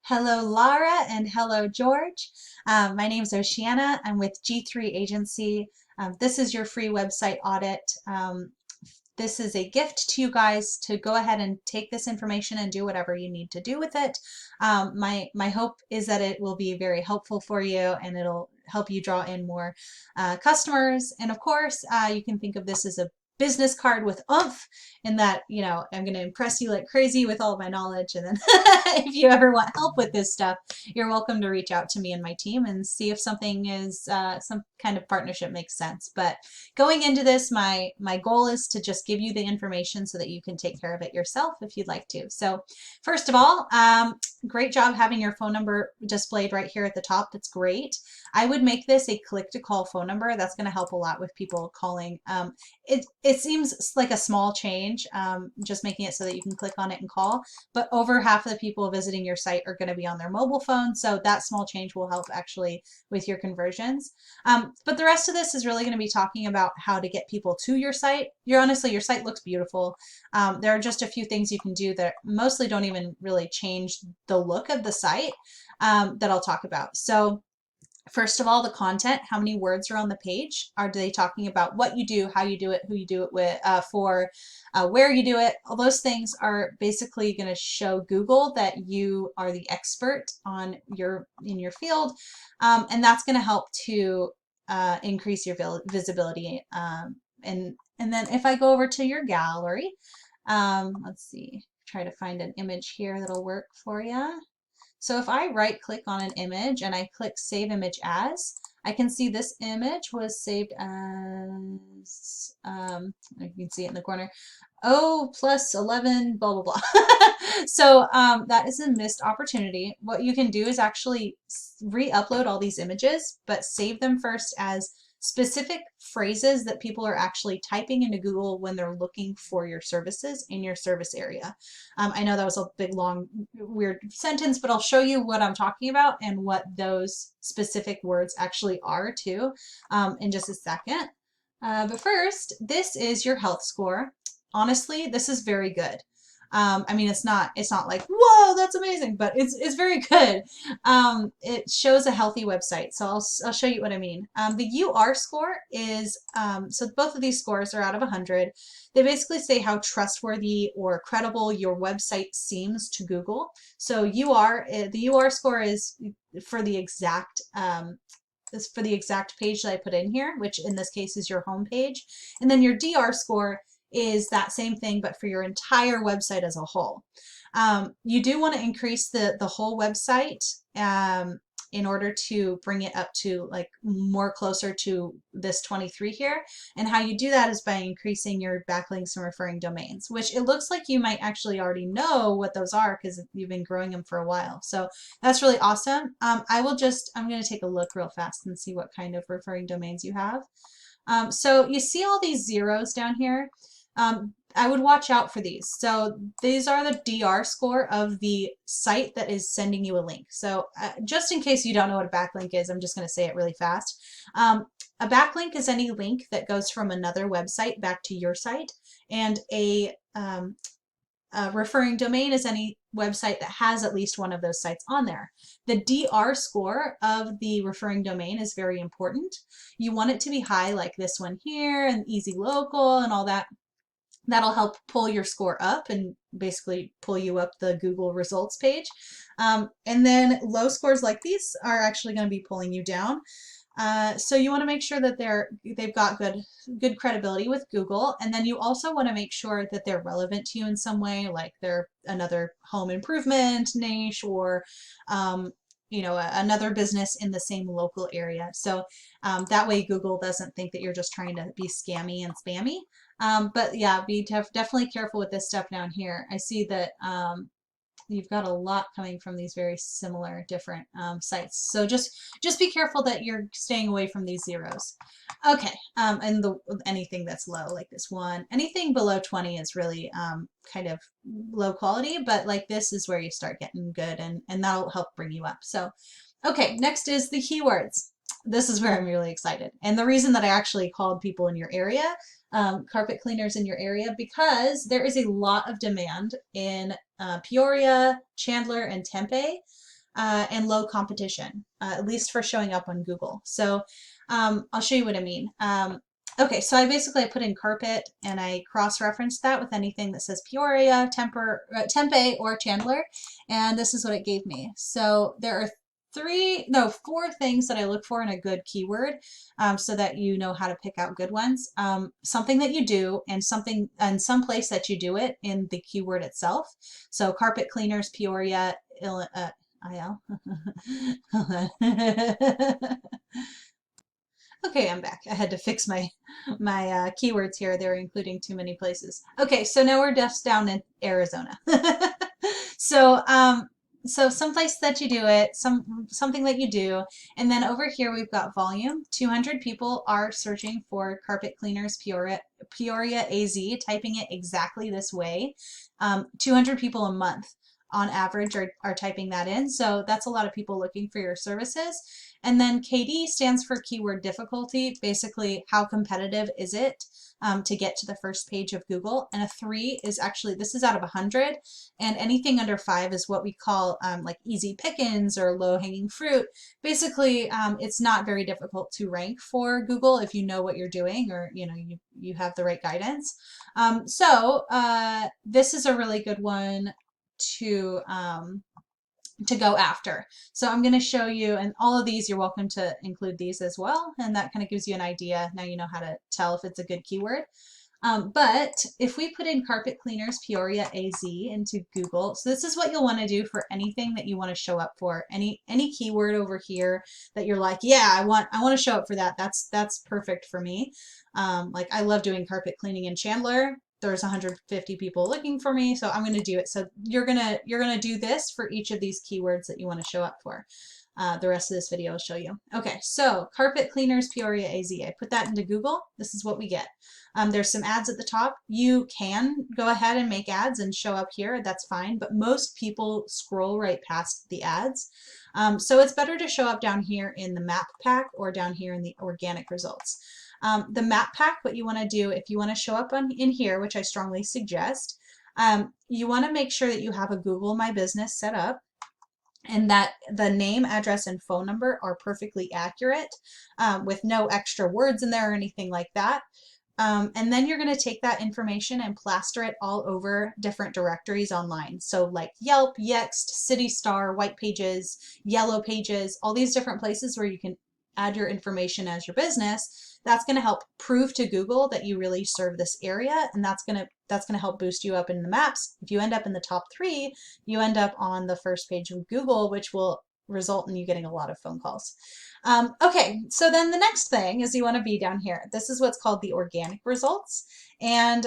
Hello, Lara, and hello, George. My name is Oceana. I'm with G3 Agency. This is your free website audit. This is a gift to you guys to go ahead and take this information and do whatever you need to do with it. My hope is that it will be very helpful for you and it'll help you draw in more customers. And of course, you can think of this as a business card with oomph in that, I'm going to impress you like crazy with all of my knowledge. And then if you ever want help with this stuff, you're welcome to reach out to me and my team and see if something is some kind of partnership makes sense. But going into this, my goal is to just give you the information so that you can take care of it yourself if you'd like to. So first of all, great job having your phone number displayed right here at the top. That's great. I would make this a click to call phone number. That's going to help a lot with people calling. It seems like a small change, just making it so that you can click on it and call, but over half of the people visiting your site are going to be on their mobile phone, so that small change will help actually with your conversions. But the rest of this is really going to be talking about how to get people to your site. Honestly, your site looks beautiful. There are just a few things you can do that mostly don't even really change the look of the site that I'll talk about. So first of all, the content, how many words are on the page? Are they talking about what you do, how you do it, who you do it with, where you do it? All those things are basically going to show Google that you are the expert in your field, and that's going to help to increase your visibility. And then if I go over to your gallery, let's see, try to find an image here that'll work for you. So if I right click on an image and I click Save Image As, I can see this image was saved as, you can see it in the corner, oh, plus 11, blah, blah, blah. So that is a missed opportunity. What you can do is actually re-upload all these images, but save them first as specific phrases that people are actually typing into Google when they're looking for your services in your service area. I know that was a big, long, weird sentence, but I'll show you what I'm talking about and what those specific words actually are too in just a second. But first, this is your health score. Honestly, this is very good. I mean, it's not like, whoa, that's amazing, but it's very good. It shows a healthy website. So I'll show you what I mean. The UR score is, so both of these scores are out of 100. They basically say how trustworthy or credible your website seems to Google. So the UR score is for the exact, page that I put in here, which in this case is your home page. And then your DR score is that same thing, but for your entire website as a whole. You do want to increase the whole website in order to bring it up to like more closer to this 23 here. And how you do that is by increasing your backlinks and referring domains, which it looks like you might actually already know what those are because you've been growing them for a while. So that's really awesome. I'm going to take a look real fast and see what kind of referring domains you have. So you see all these zeros down here. I would watch out for these. So these are the DR score of the site that is sending you a link. So just in case you don't know what a backlink is, I'm just going to say it really fast. A backlink is any link that goes from another website back to your site, and a referring domain is any website that has at least one of those sites on there. The DR score of the referring domain is very important. You want it to be high like this one here and easy local and all that. That'll help pull your score up and basically pull you up the Google results page. And then low scores like these are actually going to be pulling you down. So you want to make sure that they've got good credibility with Google, and then you also want to make sure that they're relevant to you in some way, like they're another home improvement niche or another business in the same local area. So that way Google doesn't think that you're just trying to be scammy and spammy. But yeah, be definitely careful with this stuff down here. I see that you've got a lot coming from these very similar different sites. So just be careful that you're staying away from these zeros. Okay, and anything that's low, like this one, anything below 20 is really kind of low quality, but like this is where you start getting good, and that'll help bring you up. So, okay, next is the keywords. This is where I'm really excited. And the reason that I actually called people in your area, carpet cleaners in your area, because there is a lot of demand in Peoria, Chandler, and Tempe. and low competition, at least for showing up on Google. So I'll show you what I mean. Okay, so I put in carpet and I cross-referenced that with anything that says Peoria, Tempe, or Chandler, and this is what it gave me. So there are four things that I look for in a good keyword, so that you know how to pick out good ones. Something that you do, and some place that you do it in the keyword itself. So carpet cleaners, Peoria, IL. Okay, I'm back. I had to fix my keywords here. They were including too many places. Okay, so now we're just down in Arizona. So so someplace that you do it, something that you do, and then over here we've got volume. 200 people are searching for carpet cleaners Peoria AZ, typing it exactly this way. 200 people a month on average are typing that in. So that's a lot of people looking for your services. And then KD stands for keyword difficulty. Basically, how competitive is it to get to the first page of Google? And a 3 is actually, this is out of 100. And anything under 5 is what we call like easy pickings or low hanging fruit. Basically, it's not very difficult to rank for Google if you know what you're doing, or you have the right guidance. This is a really good one to go after. So I'm going to show you, and all of these, you're welcome to include these as well. And that kind of gives you an idea. Now you know how to tell if it's a good keyword. But if we put in carpet cleaners Peoria AZ into Google, so this is what you'll want to do for anything that you want to show up for. Any keyword over here that you're like, yeah, I want to show up for that. That's perfect for me. Like I love doing carpet cleaning in Chandler. There's 150 people looking for me, so I'm going to do it. So you're gonna do this for each of these keywords that you want to show up for. The rest of this video will show you. Okay, so carpet cleaners Peoria AZ. I put that into Google. This is what we get. There's some ads at the top. You can go ahead and make ads and show up here. That's fine, but most people scroll right past the ads. So it's better to show up down here in the map pack or down here in the organic results. The map pack, what you want to do if you want to show up in here, which I strongly suggest, you want to make sure that you have a Google My Business set up, and that the name, address, and phone number are perfectly accurate, with no extra words in there or anything like that. And then you're going to take that information and plaster it all over different directories online. So like Yelp, Yext, City Star, White Pages, Yellow Pages, all these different places where you can add your information as your business. That's going to help prove to Google that you really serve this area, and that's going to help boost you up in the maps. If you end up in the top 3, you end up on the first page of Google, which will result in you getting a lot of phone calls. Okay, so then the next thing is you want to be down here. This is what's called the organic results, and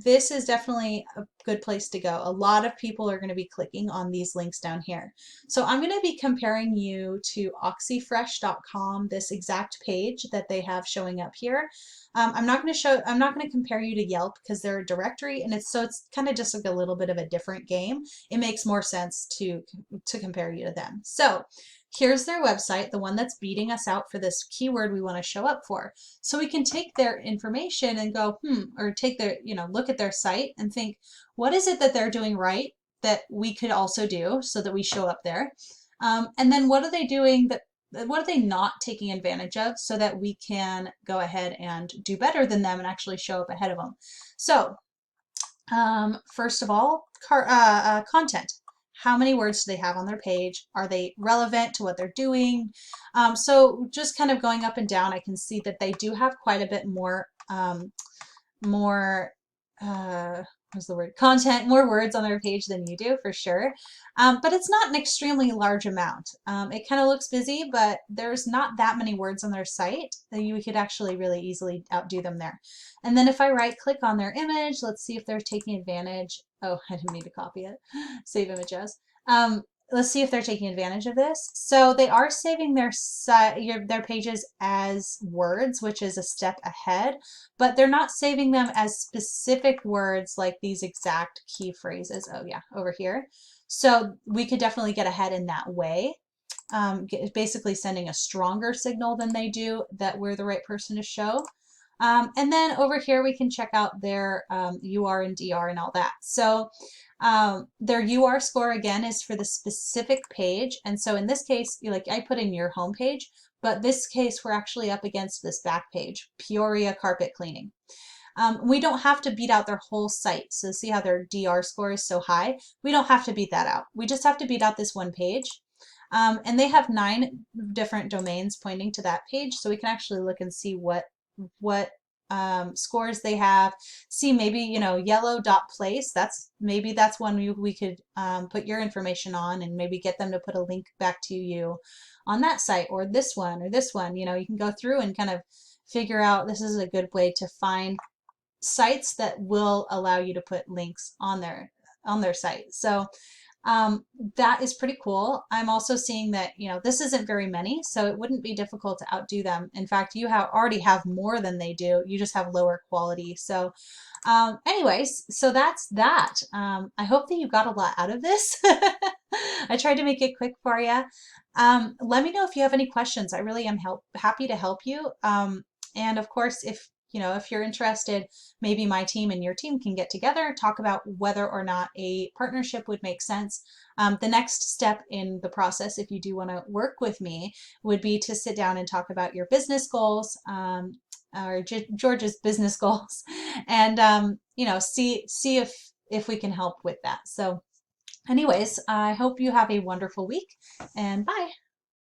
this is definitely a good place to go. A lot of people are going to be clicking on these links down here. So I'm going to be comparing you to oxyfresh.com, this exact page that they have showing up here. I'm not going to compare you to Yelp because they're a directory, and it's kind of just like a little bit of a different game. It makes more sense to compare you to them. So here's their website, the one that's beating us out for this keyword we want to show up for. So we can take their information and go, or take their, look at their site and think, what is it that they're doing right that we could also do so that we show up there? And then what are they doing what are they not taking advantage of so that we can go ahead and do better than them and actually show up ahead of them? So first of all, content. How many words do they have on their page? Are they relevant to what they're doing? So just kind of going up and down, I can see that they do have quite a bit more, what's the word? Content, more words on their page than you do, for sure. But it's not an extremely large amount. It kind of looks busy, but there's not that many words on their site that you could actually really easily outdo them there. And then if I right click on their image, let's see if they're taking advantage. Oh, I didn't mean to copy it. Save image as. Let's see if they're taking advantage of this. So they are saving their pages as words, which is a step ahead, but they're not saving them as specific words like these exact key phrases. Oh yeah, over here. So we could definitely get ahead in that way. Basically sending a stronger signal than they do that we're the right person to show. And then over here we can check out their UR and DR and all that. So Their UR score again is for the specific page. And so in this case, like I put in your home page, but this case we're actually up against this back page, Peoria carpet cleaning. We don't have to beat out their whole site. So see how their DR score is so high? We don't have to beat that out. We just have to beat out this one page. And they have 9 different domains pointing to that page. So we can actually look and see what scores they have. See maybe, yellow dot place. Maybe that's one we could put your information on and maybe get them to put a link back to you on that site, or this one or this one. You can go through and kind of figure out, this is a good way to find sites that will allow you to put links on their site. So that is pretty cool. I'm also seeing that, this isn't very many, so it wouldn't be difficult to outdo them. In fact, you already have more than they do. You just have lower quality. So anyways, so that's that. I hope that you got a lot out of this. I tried to make it quick for you. Let me know if you have any questions. I really am happy to help you. And of course, if you're interested, maybe my team and your team can get together, talk about whether or not a partnership would make sense. The next step in the process, if you do want to work with me, would be to sit down and talk about your business goals, or George's business goals, and see if we can help with that. So anyways, I hope you have a wonderful week, and bye.